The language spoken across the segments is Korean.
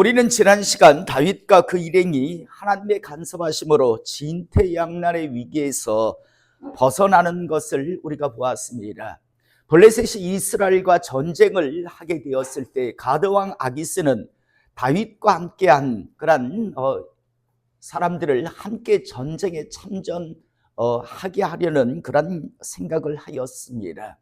우리는 지난 시간 다윗과 그 일행이 하나님의 간섭하심으로 진퇴양난의 위기에서 벗어나는 것을 우리가 보았습니다. 블레셋이 이스라엘과 전쟁을 하게 되었을 때 가드왕 아기스는 다윗과 함께한 그런 사람들을 함께 전쟁에 참전하게 하려는 그런 생각을 하였습니다.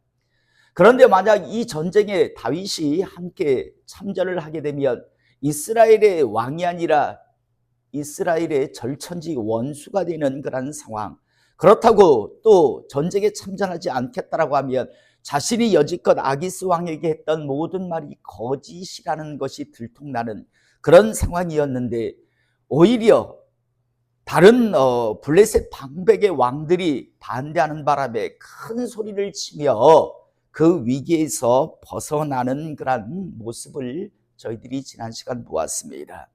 그런데 만약 이 전쟁에 다윗이 함께 참전을 하게 되면 이스라엘의 왕이 아니라 이스라엘의 절천지 원수가 되는 그런 상황, 그렇다고 또 전쟁에 참전하지 않겠다라고 하면 자신이 여지껏 아기스 왕에게 했던 모든 말이 거짓이라는 것이 들통나는 그런 상황이었는데, 오히려 다른 블레셋 방백의 왕들이 반대하는 바람에 큰 소리를 치며 그 위기에서 벗어나는 그런 모습을 저희들이 지난 시간 보았습니다.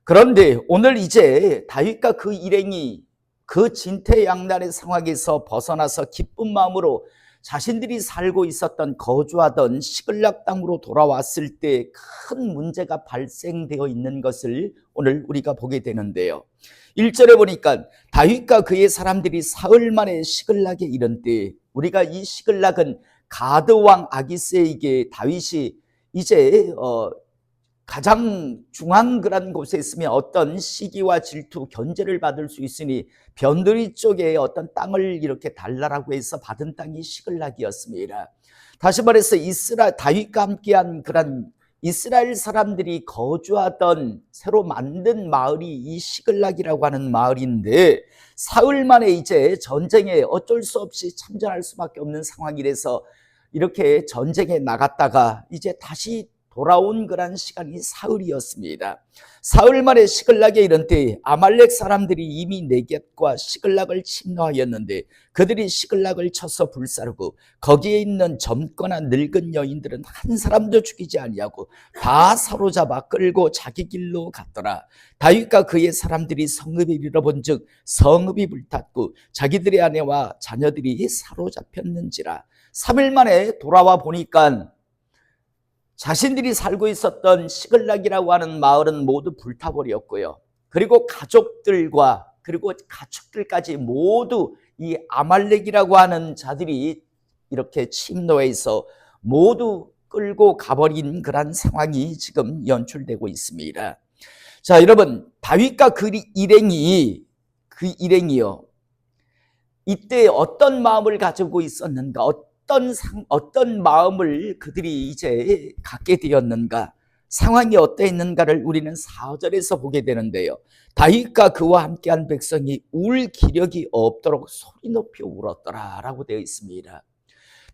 그런데 오늘 이제 다윗과 그 일행이 그 진퇴양난의 상황에서 벗어나서 기쁜 마음으로 자신들이 살고 있었던 거주하던 시글락 땅으로 돌아왔을 때 큰 문제가 발생되어 있는 것을 오늘 우리가 보게 되는데요. 1절에 보니까 다윗과 그의 사람들이 사흘 만에 시글락에 이른 때, 우리가 이 시글락은 가드왕 아기스에게 다윗이 이제 가장 중앙 그런 곳에 있으면 어떤 시기와 질투, 견제를 받을 수 있으니 변두리 쪽에 어떤 땅을 이렇게 달라라고 해서 받은 땅이 시글락이었습니다. 다시 말해서 다윗과 함께한 그런 이스라엘 사람들이 거주하던 새로 만든 마을이 이 시글락이라고 하는 마을인데, 사흘 만에 이제 전쟁에 어쩔 수 없이 참전할 수밖에 없는 상황이 돼서 이렇게 전쟁에 나갔다가 이제 다시 돌아온 그런 시간이 사흘이었습니다. 사흘 만에 시글락에 이른 때 아말렉 사람들이 이미 네겝과 시글락을 침노하였는데, 그들이 시글락을 쳐서 불사르고 거기에 있는 젊거나 늙은 여인들은 한 사람도 죽이지 아니하고 다 사로잡아 끌고 자기 길로 갔더라. 다윗과 그의 사람들이 성읍에 이르러본즉 성읍이 불탔고 자기들의 아내와 자녀들이 사로잡혔는지라. 3일 만에 돌아와 보니까 자신들이 살고 있었던 시글락이라고 하는 마을은 모두 불타버렸고요. 그리고 가족들과 그리고 가축들까지 모두 이 아말렉이라고 하는 자들이 이렇게 침노해서 모두 끌고 가버린 그런 상황이 지금 연출되고 있습니다. 자, 여러분, 다윗과 그 일행이요, 이때 어떤 마음을 가지고 있었는가, 어떤 마음을 그들이 이제 갖게 되었는가, 상황이 어떠했는가를 우리는 4절에서 보게 되는데요. 다윗과 그와 함께한 백성이 울 기력이 없도록 소리 높이 울었더라 라고 되어 있습니다.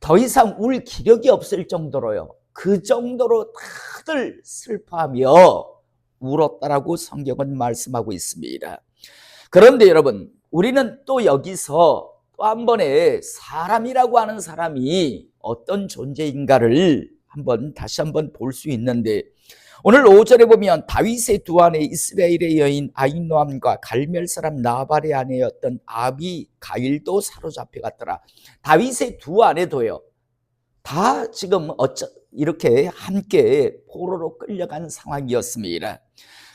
더 이상 울 기력이 없을 정도로요, 그 정도로 다들 슬퍼하며 울었다라고 성경은 말씀하고 있습니다. 그런데 여러분, 우리는 또 여기서 또 한 번에 사람이라고 하는 사람이 어떤 존재인가를 다시 한번 볼 수 있는데, 오늘 5절에 보면 다윗의 두 아내 이스라엘의 여인 아히노암과 갈멜 사람 나발의 아내였던 아비가일도 사로잡혀갔더라. 다윗의 두 아내도요, 다 지금 이렇게 함께 포로로 끌려간 상황이었습니다.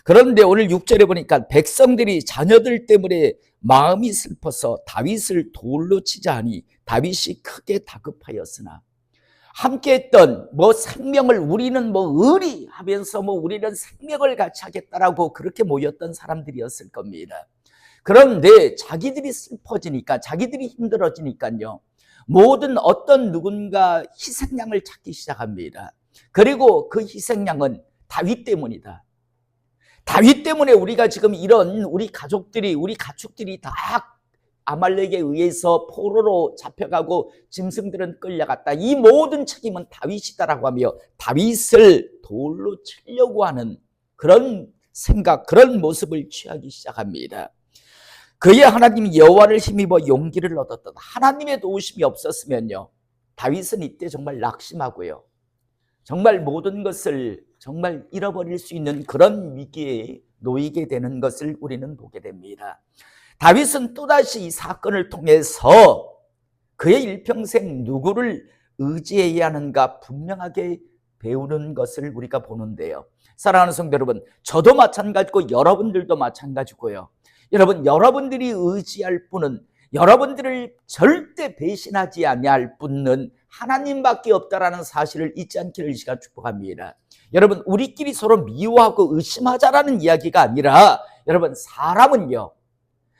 그런데 오늘 6절에 보니까 백성들이 자녀들 때문에 마음이 슬퍼서 다윗을 돌로 치자 하니 다윗이 크게 다급하였으나, 함께했던 생명을 우리는 의리 하면서 우리는 생명을 같이 하겠다라고 그렇게 모였던 사람들이었을 겁니다. 그런데 자기들이 슬퍼지니까, 자기들이 힘들어지니까요, 모든 어떤 누군가 희생양을 찾기 시작합니다. 그리고 그 희생양은 다윗 때문이다. 다윗 때문에 우리가 지금 이런 우리 가축들이 다 아말렉에 의해서 포로로 잡혀가고 짐승들은 끌려갔다. 이 모든 책임은 다윗이다라고 하며 다윗을 돌로 치려고 하는 그런 생각, 그런 모습을 취하기 시작합니다. 그의 하나님 여호와를 힘입어 용기를 얻었다. 하나님의 도우심이 없었으면요, 다윗은 이때 정말 낙심하고요, 정말 모든 것을 정말 잃어버릴 수 있는 그런 위기에 놓이게 되는 것을 우리는 보게 됩니다. 다윗은 또다시 이 사건을 통해서 그의 일평생 누구를 의지해야 하는가 분명하게 배우는 것을 우리가 보는데요. 사랑하는 성도 여러분, 저도 마찬가지고 여러분들도 마찬가지고요. 여러분, 여러분들이 의지할 분은, 여러분들을 절대 배신하지 아니할 분은 하나님밖에 없다라는 사실을 잊지 않기를 이 시간 축복합니다. 여러분, 우리끼리 서로 미워하고 의심하자라는 이야기가 아니라, 여러분,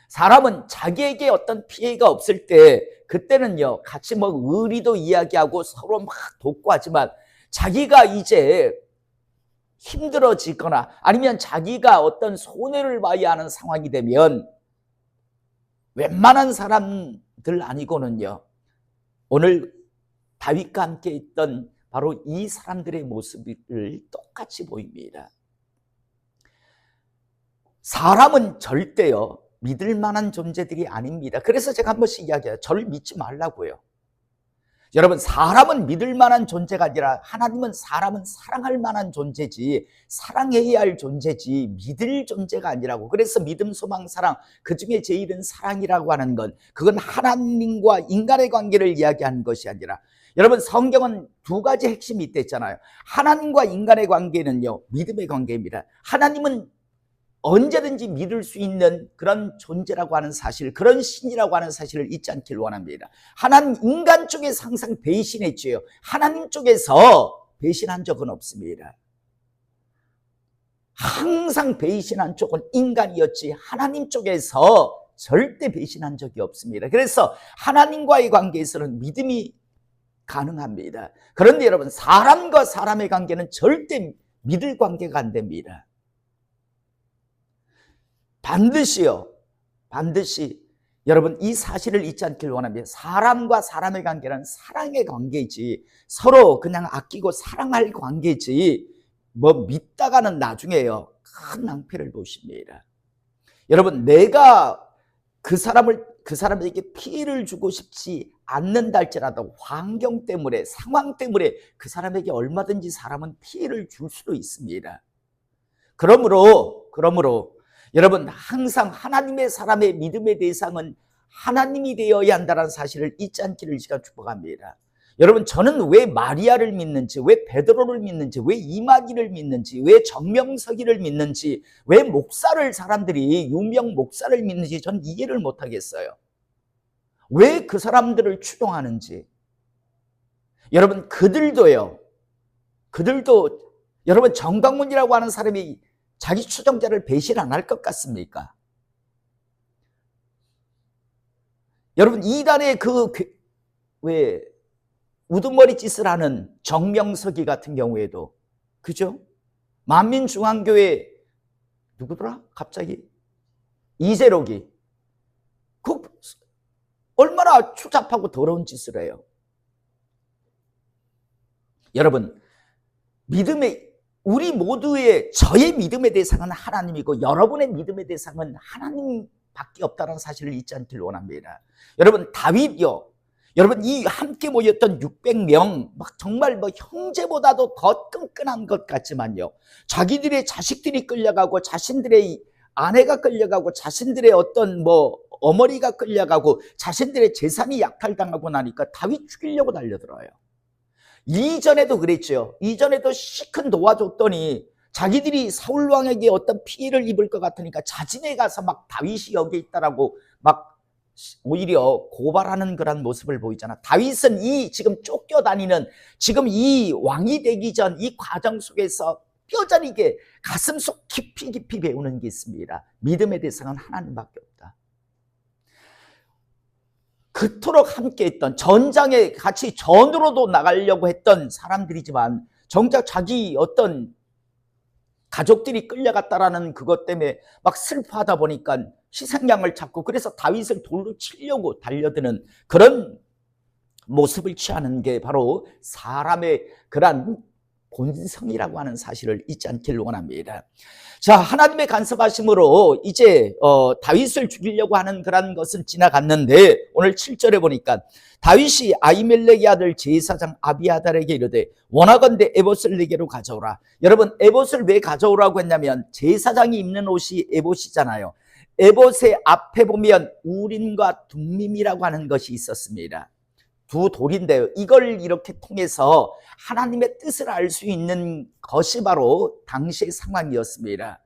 사람은 자기에게 어떤 피해가 없을 때 그때는요 같이 뭐 의리도 이야기하고 서로 막 돕고 하지만, 자기가 이제 힘들어지거나 아니면 자기가 어떤 손해를 봐야 하는 상황이 되면 웬만한 사람들 아니고는요, 오늘 다윗과 함께 있던 바로 이 사람들의 모습을 똑같이 보입니다. 사람은 절대요 믿을 만한 존재들이 아닙니다. 그래서 제가 한 번씩 이야기해요. 저를 믿지 말라고요. 여러분, 사람은 믿을 만한 존재가 아니라 하나님은 사람은 사랑할 만한 존재지, 사랑해야 할 존재지 믿을 존재가 아니라고. 그래서 믿음, 소망, 사랑, 그중에 제일은 사랑이라고 하는 건, 그건 하나님과 인간의 관계를 이야기하는 것이 아니라, 여러분, 성경은 두 가지 핵심이 있댔잖아요. 하나님과 인간의 관계는요 믿음의 관계입니다. 하나님은 언제든지 믿을 수 있는 그런 존재라고 하는 사실, 그런 신이라고 하는 사실을 잊지 않기를 원합니다. 하나님, 인간 쪽에서 항상 배신했지요. 하나님 쪽에서 배신한 적은 없습니다. 항상 배신한 쪽은 인간이었지 하나님 쪽에서 절대 배신한 적이 없습니다. 그래서 하나님과의 관계에서는 믿음이 가능합니다. 그런데 여러분, 사람과 사람의 관계는 절대 믿을 관계가 안 됩니다. 반드시 여러분 이 사실을 잊지 않기를 원합니다. 사람과 사람의 관계는 사랑의 관계이지, 서로 그냥 아끼고 사랑할 관계지, 뭐 믿다가는 나중에요 큰 낭패를 보십니다. 여러분, 내가 그 사람에게 피해를 주고 싶지 않는다 할지라도 환경 때문에, 상황 때문에 그 사람에게 얼마든지 사람은 피해를 줄 수도 있습니다. 그러므로 여러분, 항상 하나님의 사람의 믿음의 대상은 하나님이 되어야 한다는 사실을 잊지 않기를 이 시간 축복합니다. 여러분, 저는 왜 마리아를 믿는지, 왜 베드로를 믿는지, 왜 이만희를 믿는지, 왜 정명석이를 믿는지, 왜 사람들이 유명 목사를 믿는지 저는 이해를 못하겠어요. 왜 그 사람들을 추종하는지. 여러분, 그들도 여러분, 정강훈이라고 하는 사람이 자기 추종자를 배신 안 할 것 같습니까? 여러분, 이단의 왜 우두머리 짓을 하는 정명석이 같은 경우에도, 그죠? 만민중앙교회 누구더라? 갑자기 이재록이 얼마나 추잡하고 더러운 짓을 해요. 여러분, 우리 모두의, 저의 믿음의 대상은 하나님이고 여러분의 믿음의 대상은 하나님밖에 없다는 사실을 잊지 않기를 원합니다. 여러분, 다윗요, 여러분, 이 함께 모였던 600명 막 정말 뭐 형제보다도 더 끈끈한 것 같지만요, 자기들의 자식들이 끌려가고, 자신들의 아내가 끌려가고, 자신들의 어떤 뭐 어머니가 끌려가고, 자신들의 재산이 약탈당하고 나니까 다윗 죽이려고 달려들어요. 이전에도 그랬죠. 이전에도 시큰 도와줬더니 자기들이 사울왕에게 어떤 피해를 입을 것 같으니까 자진해 가서 막 다윗이 여기 있다라고 막 오히려 고발하는 그런 모습을 보이잖아. 다윗은 지금 쫓겨다니는, 지금 이 왕이 되기 전 이 과정 속에서 뼈저리게 가슴속 깊이 배우는 게 있습니다. 믿음의 대상은 하나님밖에 없다. 그토록 함께했던, 전장에 같이 전으로도 나가려고 했던 사람들이지만 정작 자기 어떤 가족들이 끌려갔다라는 그것 때문에 막 슬퍼하다 보니까 희생양을 찾고, 그래서 다윗을 돌로 치려고 달려드는 그런 모습을 취하는 게 바로 사람의 그런 본성이라고 하는 사실을 잊지 않기를 원합니다. 자, 하나님의 간섭하심으로 이제 다윗을 죽이려고 하는 그런 것은 지나갔는데, 오늘 7절에 보니까 다윗이 아히멜렉의 아들 제사장 아비아달에게 이르되 원하건대 에봇을 내게로 가져오라. 여러분, 에봇을 왜 가져오라고 했냐면 제사장이 입는 옷이 에봇이잖아요. 에봇의 앞에 보면 우림과 둠밈이라고 하는 것이 있었습니다. 두 돌인데요. 이걸 이렇게 통해서 하나님의 뜻을 알 수 있는 것이 바로 당시의 상황이었습니다.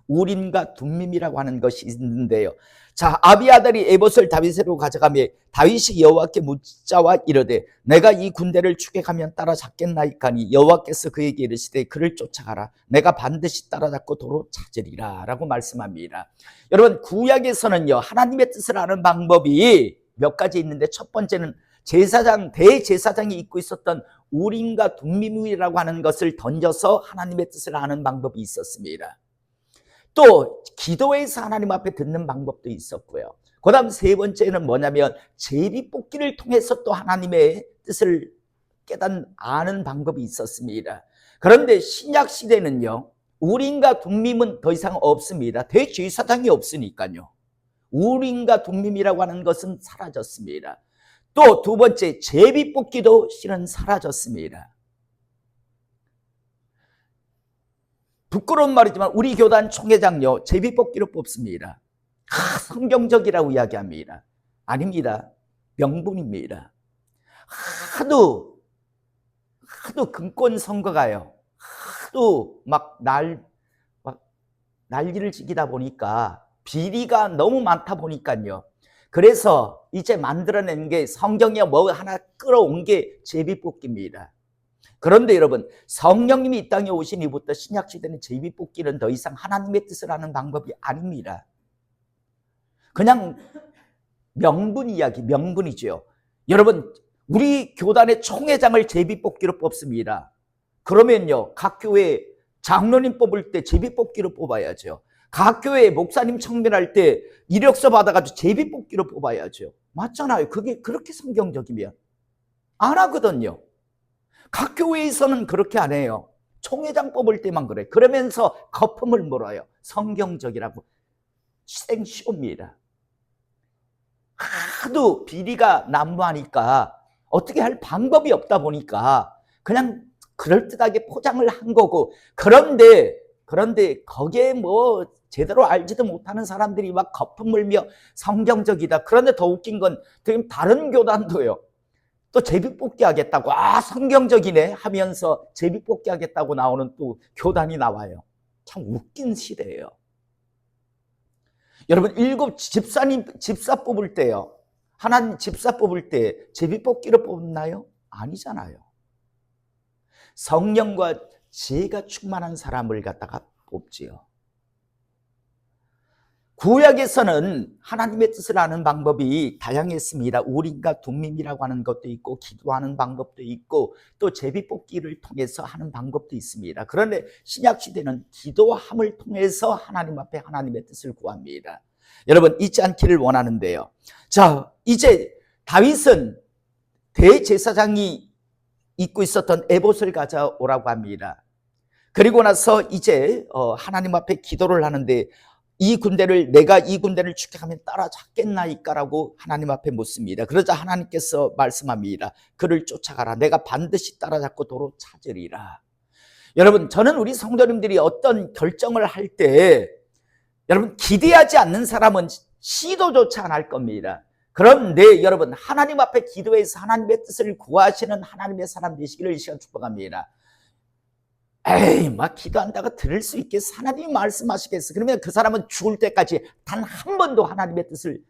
우림과 둠밈이라고 하는 것이 있는데요. 자, 아비아달이 에봇을 다윗으로 가져가며 다윗이 여호와께 묻자와 이르되 내가 이 군대를 추격하면 따라잡겠나이까니 여호와께서 그에게 이르시되 그를 쫓아가라. 내가 반드시 따라잡고 도로 찾으리라 라고 말씀합니다. 여러분, 구약에서는요, 하나님의 뜻을 아는 방법이 몇 가지 있는데, 첫 번째는 대제사장이 입고 있었던 우림과 둠밈이라고 하는 것을 던져서 하나님의 뜻을 아는 방법이 있었습니다. 또 기도에서 하나님 앞에 듣는 방법도 있었고요. 그 다음 세 번째는 뭐냐면 제비뽑기를 통해서 또 하나님의 뜻을 아는 방법이 있었습니다. 그런데 신약 시대는요, 우림과 둠밈은 더 이상 없습니다. 대제사장이 없으니까요. 우림과 둠밈이라고 하는 것은 사라졌습니다. 또 두 번째, 제비뽑기도 실은 사라졌습니다. 부끄러운 말이지만 우리 교단 총회장요, 제비뽑기로 뽑습니다. 성경적이라고 이야기합니다. 아닙니다. 명분입니다. 하도 금권 선거가요, 하도 막 난리를 지기다 보니까 비리가 너무 많다 보니까요, 그래서 이제 만들어낸 게 성경에 뭐 하나 끌어온 게 제비뽑기입니다. 그런데 여러분, 성령님이 이 땅에 오신 이후부터 신약시대는 제비뽑기는 더 이상 하나님의 뜻을 아는 방법이 아닙니다. 그냥 명분 이야기, 명분이죠. 여러분, 우리 교단의 총회장을 제비뽑기로 뽑습니다. 그러면요, 각 교회 장로님 뽑을 때 제비뽑기로 뽑아야죠. 각 교회 목사님 청문할 때 이력서 받아가지고 제비뽑기로 뽑아야죠. 맞잖아요. 그게 그렇게 성경적이면. 안 하거든요. 각 교회에서는 그렇게 안 해요. 총회장 뽑을 때만 그래. 그러면서 거품을 물어요. 성경적이라고. 생쇼입니다. 하도 비리가 난무하니까 어떻게 할 방법이 없다 보니까 그냥 그럴듯하게 포장을 한 거고, 그런데 거기에 뭐 제대로 알지도 못하는 사람들이 막 거품 물며 성경적이다. 그런데 더 웃긴 건 다른 교단도요, 또 제비뽑기 하겠다고, 성경적이네 하면서 제비뽑기 하겠다고 나오는 또 교단이 나와요. 참 웃긴 시대예요. 여러분, 일곱 집사 뽑을 때요, 하나님 집사 뽑을 때 제비뽑기로 뽑나요? 아니잖아요. 성령과 지혜가 충만한 사람을 갖다가 뽑지요. 구약에서는 하나님의 뜻을 아는 방법이 다양했습니다. 우림과 둠밈이라고 하는 것도 있고, 기도하는 방법도 있고, 또 제비뽑기를 통해서 하는 방법도 있습니다. 그런데 신약시대는 기도함을 통해서 하나님 앞에 하나님의 뜻을 구합니다. 여러분, 잊지 않기를 원하는데요. 자, 이제 다윗은 대제사장이 입고 있었던 에봇을 가져오라고 합니다. 그리고 나서 이제 하나님 앞에 기도를 하는데, 내가 이 군대를 추격하면 따라잡겠나이까라고 하나님 앞에 묻습니다. 그러자 하나님께서 말씀합니다. 그를 쫓아가라. 내가 반드시 따라잡고 도로 찾으리라. 여러분, 저는 우리 성도님들이 어떤 결정을 할 때, 여러분, 기대하지 않는 사람은 시도조차 안 할 겁니다. 그런데 여러분, 하나님 앞에 기도해서 하나님의 뜻을 구하시는 하나님의 사람 되시기를 이 시간 축복합니다. 에이, 막 기도한다가 들을 수 있겠어? 하나님이 말씀하시겠어? 그러면 그 사람은 죽을 때까지 단 한 번도 하나님의 뜻을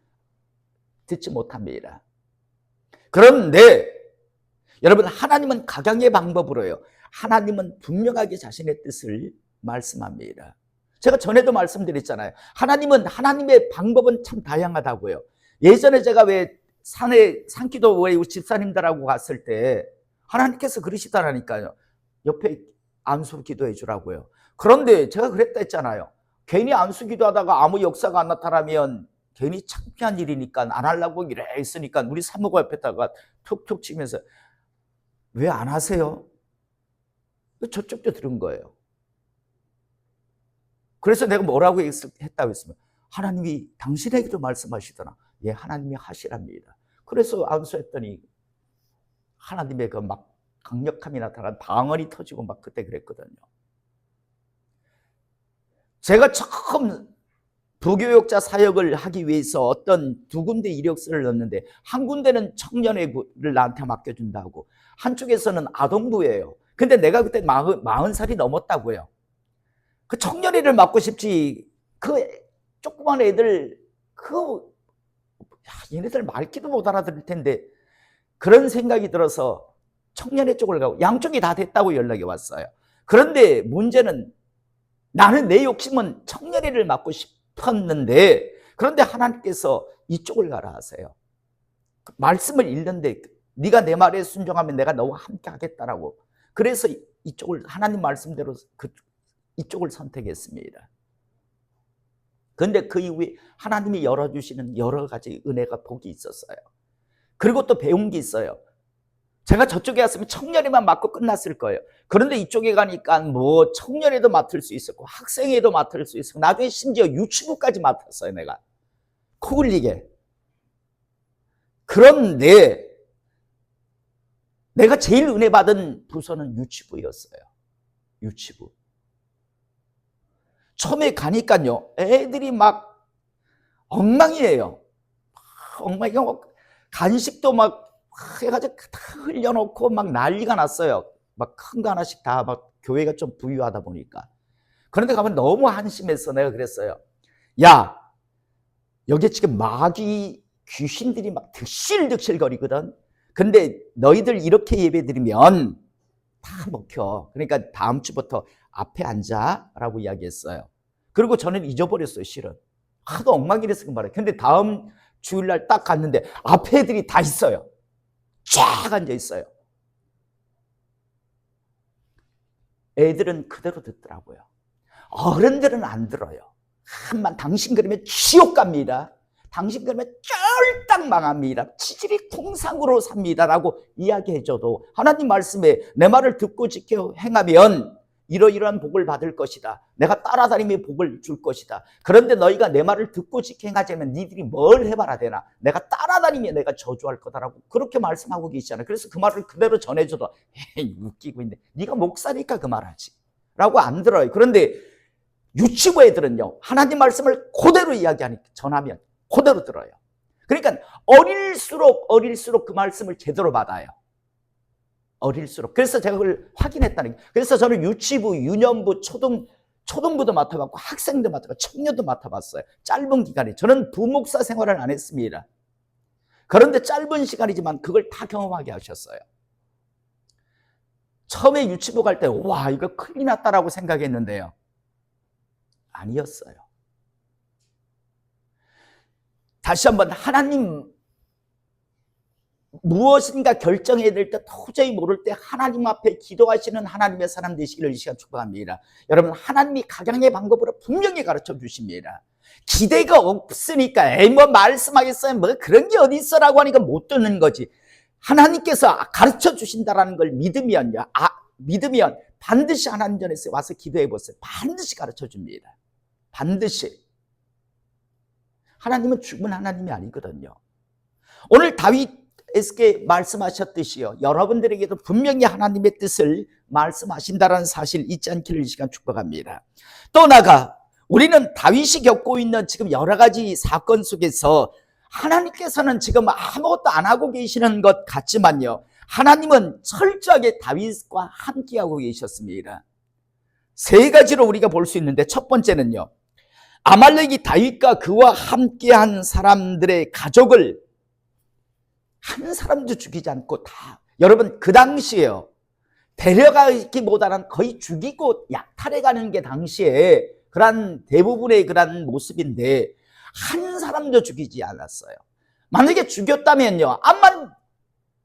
듣지 못합니다. 그런데 여러분, 하나님은 각양의 방법으로요, 하나님은 분명하게 자신의 뜻을 말씀합니다. 제가 전에도 말씀드렸잖아요. 하나님의 방법은 참 다양하다고요. 예전에 제가 왜 산기도 왜 집사님들하고 갔을 때 하나님께서 그러시더라니까요. 옆에 안수 기도해 주라고요. 그런데 제가 그랬다 했잖아요. 괜히 안수 기도하다가 아무 역사가 안 나타나면 괜히 창피한 일이니까 안 하려고 이래 했으니까 우리 사모가 옆에다가 툭툭 치면서 왜 안 하세요? 저쪽도 들은 거예요. 그래서 내가 뭐라고 했다고 했으면, 하나님이 당신에게도 말씀하시더라. 예, 하나님이 하시랍니다. 그래서 안수했더니 하나님의 그 막 강력함이 나타난 방언이 터지고 막 그때 그랬거든요. 제가 처음 부교역자 사역을 하기 위해서 어떤 두 군데 이력서를 넣었는데 한 군데는 청년회를 나한테 맡겨준다고, 한쪽에서는 아동부예요. 근데 내가 그때 40살이 넘었다고요. 그 청년회를 맡고 싶지, 그 조그만 애들, 얘네들 말귀도 못 알아들을 텐데, 그런 생각이 들어서 청년회 쪽을 가고, 양쪽이 다 됐다고 연락이 왔어요. 그런데 문제는 나는 내 욕심은 청년회를 맡고 싶었는데, 그런데 하나님께서 이쪽을 가라 하세요. 말씀을 읽는데 네가 내 말에 순종하면 내가 너와 함께 하겠다라고. 그래서 이쪽을, 하나님 말씀대로 이쪽을 선택했습니다. 그런데 그 이후에 하나님이 열어주시는 여러 가지 은혜가, 복이 있었어요. 그리고 또 배운 게 있어요. 제가 저쪽에 왔으면 청년회만 맡고 끝났을 거예요. 그런데 이쪽에 가니까 뭐 청년회도 맡을 수 있었고 학생회도 맡을 수 있었고 나중에 심지어 유치부까지 맡았어요. 내가 코 흘리게. 그런데 내가 제일 은혜 받은 부서는 유치부였어요. 유치부. 처음에 가니까요, 애들이 막 엉망이에요. 엉망이고 간식도 막 해가지고 다 흘려놓고 막 난리가 났어요. 막 큰 거 하나씩 다 막, 교회가 좀 부유하다 보니까. 그런데 가면 너무 한심해서 내가 그랬어요. 야, 여기 지금 마귀 귀신들이 막 득실득실 거리거든. 근데 너희들 이렇게 예배 드리면 다 먹혀. 그러니까 다음 주부터 앞에 앉아라고 이야기했어요. 그리고 저는 잊어버렸어요, 실은. 하도 엉망이라서 그 말이에요. 근데 다음 주일날 딱 갔는데 앞에 애들이 다 있어요. 쫙 앉아 있어요. 애들은 그대로 듣더라고요. 어른들은 안 들어요. 한번 당신 그러면 지옥 갑니다. 당신 그러면 쫄딱 망합니다. 치질이 통상으로 삽니다라고 이야기해줘도 하나님 말씀에 내 말을 듣고 지켜 행하면 이러이러한 복을 받을 것이다. 내가 따라다니며 복을 줄 것이다. 그런데 너희가 내 말을 듣고 지켜 행하자면 니들이 뭘 해봐라 되나. 내가 따라다니며 내가 저주할 거다라고 그렇게 말씀하고 계시잖아요. 그래서 그 말을 그대로 전해줘도 에이 웃기고 있네. 네가 목사니까 그 말하지 라고 안 들어요. 그런데 유치부 애들은요, 하나님 말씀을 그대로 이야기하니까 전하면 그대로 들어요. 그러니까 어릴수록 그 말씀을 제대로 받아요. 어릴수록. 그래서 제가 그걸 확인했다는 거예요. 그래서 저는 유치부, 유년부, 초등부도 맡아봤고 학생도 맡아봤고 청년도 맡아봤어요. 짧은 기간에. 저는 부목사 생활을 안 했습니다. 그런데 짧은 시간이지만 그걸 다 경험하게 하셨어요. 처음에 유치부 갈 때 와 이거 큰일 났다라고 생각했는데요. 아니었어요. 다시 한번 하나님 무엇인가 결정해야 될 때 도저히 모를 때 하나님 앞에 기도하시는 하나님의 사람 되시기를 이 시간 축복합니다. 여러분 하나님이 각양의 방법으로 분명히 가르쳐 주십니다. 기대가 없으니까 에이 뭐 말씀하겠어요 뭐 그런 게 어디 있어라고 하니까 못 듣는 거지. 하나님께서 가르쳐 주신다라는 걸 믿으면요, 믿으면 반드시 하나님 전에서 와서 기도해 보세요. 반드시 가르쳐 줍니다. 반드시. 하나님은 죽은 하나님이 아니거든요. 오늘 다윗에게 말씀하셨듯이요, 여러분들에게도 분명히 하나님의 뜻을 말씀하신다는 사실 잊지 않기를 이 시간 축복합니다. 또 나아가 우리는 다윗이 겪고 있는 지금 여러 가지 사건 속에서 하나님께서는 지금 아무것도 안 하고 계시는 것 같지만요, 하나님은 철저하게 다윗과 함께하고 계셨습니다. 세 가지로 우리가 볼 수 있는데, 첫 번째는요, 아말렉이 다윗과 그와 함께한 사람들의 가족을 한 사람도 죽이지 않고 다, 여러분 그 당시에요, 데려가기보다는 거의 죽이고 약탈해가는 게 당시에 그런 대부분의 그런 모습인데 한 사람도 죽이지 않았어요. 만약에 죽였다면요, 암만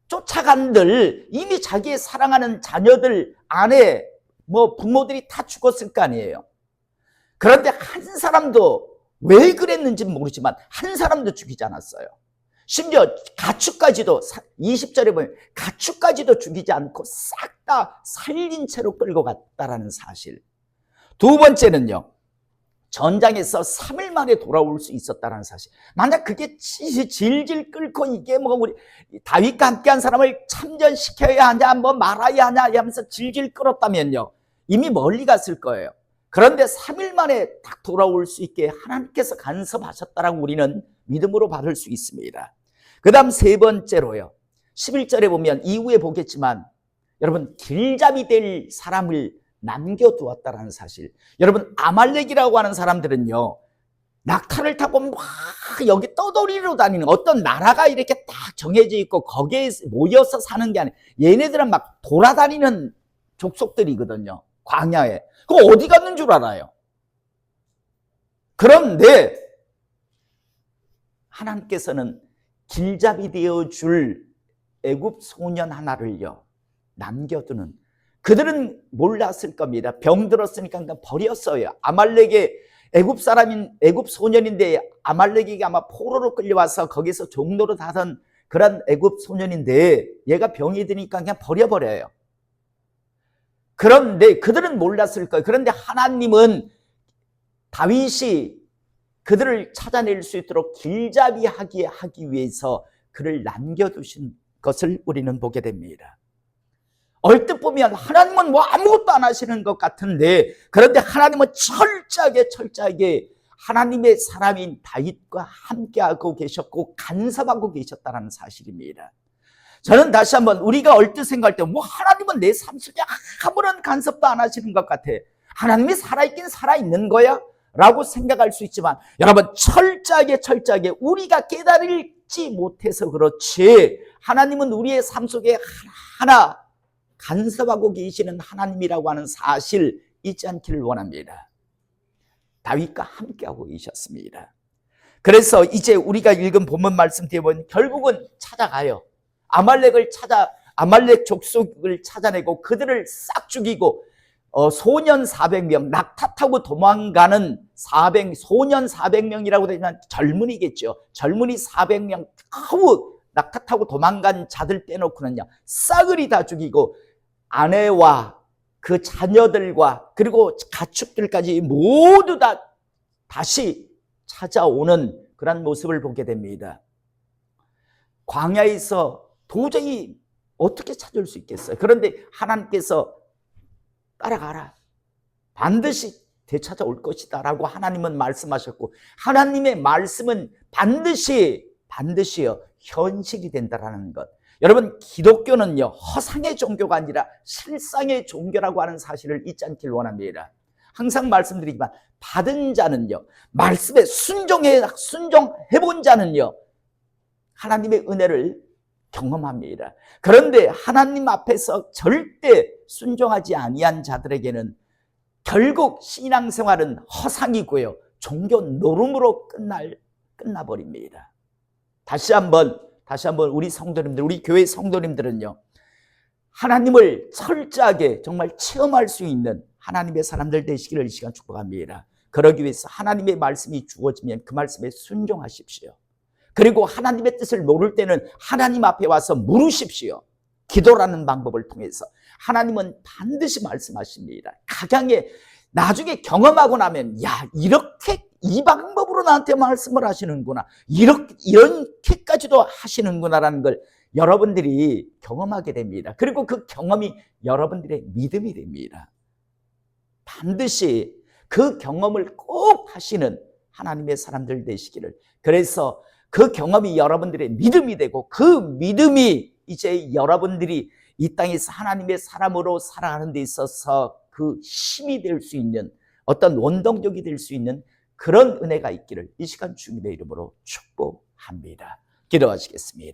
쫓아간들 이미 자기의 사랑하는 자녀들, 아내, 뭐 부모들이 다 죽었을 거 아니에요. 그런데 한 사람도, 왜 그랬는지는 모르지만 한 사람도 죽이지 않았어요. 심지어 가축까지도, 20절에 보면 가축까지도 죽이지 않고 싹 다 살린 채로 끌고 갔다라는 사실. 두 번째는요, 전장에서 3일 만에 돌아올 수 있었다는 사실. 만약 그게 질질 끓고 이게 뭐 우리 다윗과 함께한 사람을 참전시켜야 하냐 뭐 말아야 하냐 하면서 질질 끓었다면요, 이미 멀리 갔을 거예요. 그런데 3일 만에 딱 돌아올 수 있게 하나님께서 간섭하셨다라고 우리는 믿음으로 받을 수 있습니다. 그 다음 세 번째로요. 11절에 보면 이후에 보겠지만 여러분 길잡이 될 사람을 남겨두었다라는 사실. 여러분 아말렉이라고 하는 사람들은요. 낙타를 타고 막 여기 떠돌이로 다니는 어떤 나라가 이렇게 딱 정해져 있고 거기에 모여서 사는 게 아니라 얘네들은 막 돌아다니는 족속들이거든요. 광야에. 그거 어디 갔는 줄 알아요? 그런데 하나님께서는 길잡이 되어줄 애굽 소년 하나를요 남겨두는, 그들은 몰랐을 겁니다. 병들었으니까 그냥 버렸어요. 아말렉의 애굽 사람인 애굽 소년인데 아말렉에게 아마 포로로 끌려와서 거기서 종로로 하던 그런 애굽 소년인데 얘가 병이 드니까 그냥 버려버려요. 그런데 그들은 몰랐을 거예요. 그런데 하나님은 다윗이 그들을 찾아낼 수 있도록 길잡이 하기 위해서 그를 남겨두신 것을 우리는 보게 됩니다. 얼뜻 보면 하나님은 뭐 아무것도 안 하시는 것 같은데, 그런데 하나님은 철저하게 하나님의 사람인 다윗과 함께하고 계셨고 간섭하고 계셨다는 사실입니다. 저는 다시 한번 우리가 얼뜻 생각할 때 뭐 하나님은 내 삶 속에 아무런 간섭도 안 하시는 것 같아. 하나님이 살아있긴 살아있는 거야? 라고 생각할 수 있지만 여러분 철저하게 우리가 깨달지 못해서 그렇지 하나님은 우리의 삶 속에 하나하나 간섭하고 계시는 하나님이라고 하는 사실 잊지 않기를 원합니다. 다윗과 함께하고 계셨습니다. 그래서 이제 우리가 읽은 본문 말씀 뒤에 보면 결국은 찾아가요. 아말렉 족속을 찾아내고 그들을 싹 죽이고 소년 400명, 낙타 타고 도망가는 소년 400명이라고 되면 젊은이겠죠. 젊은이 400명 낙타 타고 도망간 자들 빼놓고는요 싸그리 다 죽이고 아내와 그 자녀들과 그리고 가축들까지 모두 다 다시 찾아오는 그런 모습을 보게 됩니다. 광야에서 도저히 어떻게 찾을 수 있겠어요? 그런데 하나님께서 따라가라. 반드시 되찾아올 것이다 라고 하나님은 말씀하셨고 하나님의 말씀은 반드시요 현실이 된다라는 것. 여러분 기독교는요 허상의 종교가 아니라 실상의 종교라고 하는 사실을 잊지 않길 원합니다. 항상 말씀드리지만 받은 자는요 말씀에 순종해본 자는요 하나님의 은혜를 경험합니다. 그런데 하나님 앞에서 절대 순종하지 아니한 자들에게는 결국 신앙생활은 허상이고요 종교 노름으로 끝나버립니다. 다시 한번 우리 성도님들, 우리 교회 성도님들은요 하나님을 철저하게 정말 체험할 수 있는 하나님의 사람들 되시기를 이 시간 축복합니다. 그러기 위해서 하나님의 말씀이 주어지면 그 말씀에 순종하십시오. 그리고 하나님의 뜻을 모를 때는 하나님 앞에 와서 물으십시오. 기도라는 방법을 통해서 하나님은 반드시 말씀하십니다. 각양에 나중에 경험하고 나면 야 이렇게 이 방법으로 나한테 말씀을 하시는구나, 이렇게까지도 하시는구나라는 걸 여러분들이 경험하게 됩니다. 그리고 그 경험이 여러분들의 믿음이 됩니다. 반드시 그 경험을 꼭 하시는 하나님의 사람들 되시기를. 그래서 그 경험이 여러분들의 믿음이 되고 그 믿음이 이제 여러분들이 이 땅에서 하나님의 사람으로 살아가는 데 있어서 그 힘이 될 수 있는 어떤 원동력이 될 수 있는 그런 은혜가 있기를 이 시간 주님의 이름으로 축복합니다. 기도하시겠습니다.